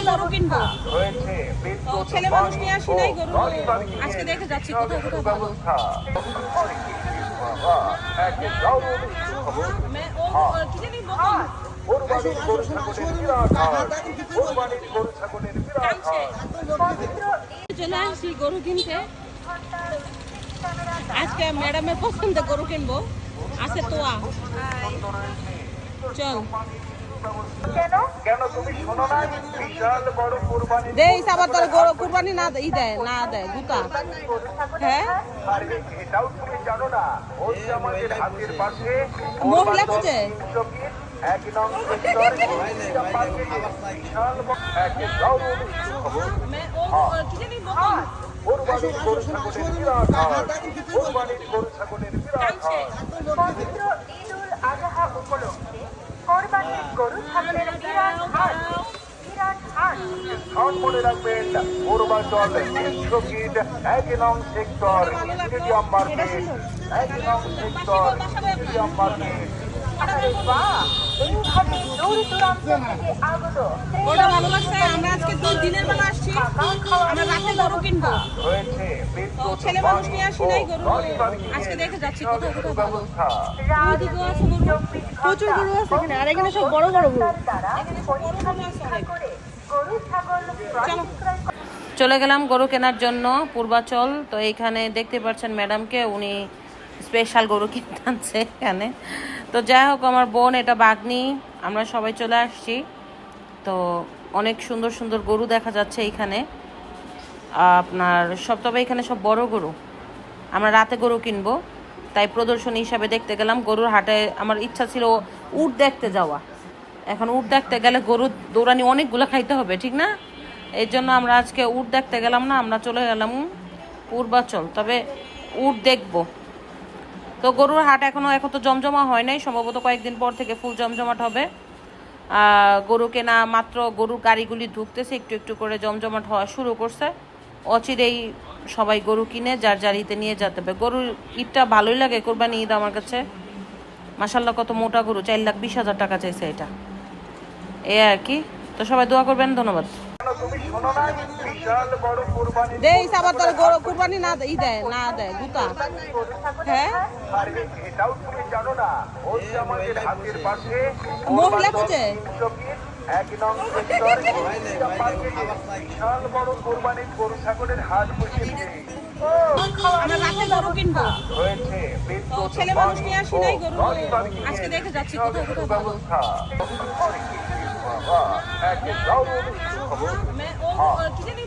গরু কিনবো। তো ছেলে মানুষ নিয়ে আসি নাই গরু, আজকে দেখে যাচ্ছি কোথায় কোথায় ভালো। কি জানি চলে আসছি গরু কিনতে। আজকে ম্যাডামের পছন্দ গরু কিনবো, আছে তোয়া। চল দেই আবার তোর গরু কুরবানি না ই দেয় না দেয় গুতা। হ্যাঁ মহিলা খুঁজে কোরবানির গরু ছাগলের বিরাট হাট। মনে রাখবেন পূর্বাচল বিশ্বগীত ১ নং সেক্টর স্টেডিয়াম মার্কেট, ১ নং সেক্টর স্টেডিয়াম মার্কেট। ওটা ভালো লাগছে। আমরা আজকে দিনের বেলা আসছি, আমরা রাতে গরু কিনবো। তো ছেলে মানুষ নিয়ে আসি নাই গরু, আজকে দেখে যাচ্ছি কোথায় কোথায় ভালো। ওইদিকেও আছে গরু, প্রচুর গরু আছে এখানে, আর এখানে সব বড় বড় গরু। চলে গেলাম গরু কেনার জন্য পূর্বাচল। তো এইখানে দেখতে পাচ্ছেন ম্যাডামকে, উনি স্পেশাল গরু কিনতে আনছে এখানে। তো যাই হোক, আমার বোন এটা বাগনি, আমরা সবাই চলে আসছি। তো অনেক সুন্দর সুন্দর গরু দেখা যাচ্ছে এইখানে আপনার সব, তবে এখানে সব বড় গরু। আমরা রাতে গরু কিনবো, তাই প্রদর্শনী হিসাবে দেখতে গেলাম গরুর হাটে। আমার ইচ্ছা ছিল উট দেখতে যাওয়া, এখন উট দেখতে গেলে গরু দৌড়ানি অনেকগুলো খাইতে হবে, ঠিক না? এই জন্য আমরা আজকে উট দেখতে গেলাম না, আমরা চলে গেলাম পূর্বাচল। তবে উট দেখবো। তো গরুর হাট এখন তো জমজমা হয় নাই, সম্ভবত কয়েকদিন পর থেকে ফুল জমজমাট হবে। গরু কেনা মাত্র গরুর গাড়িগুলি ঢুকতেছে, একটু একটু করে জমজমাট হওয়া শুরু করছে। অচিরেই সবাই গরু কিনে যার জারিতে নিয়ে যেতে হবে। গরুর ঈদটা ভালোই লাগে, কোরবানি ঈদ আমার কাছে। মাশাল্লাহ কত মোটা গরু, 4,20,000 টাকা চাইছে এটা, এই আর কি। তো সবাই দোয়া করবেন, ধন্যবাদ। দেই আবার তোর গরু কুরবানি না ই দেয় না দেয় গুতা। হ্যাঁ মহিলা খুঁজে আমরা রাতে গরু কিনবো। তো ছেলে মানুষ নিয়ে আসি নাই গরু, আজকে দেখে যাচ্ছি কোথায় কোথায় ভালো। কি জানি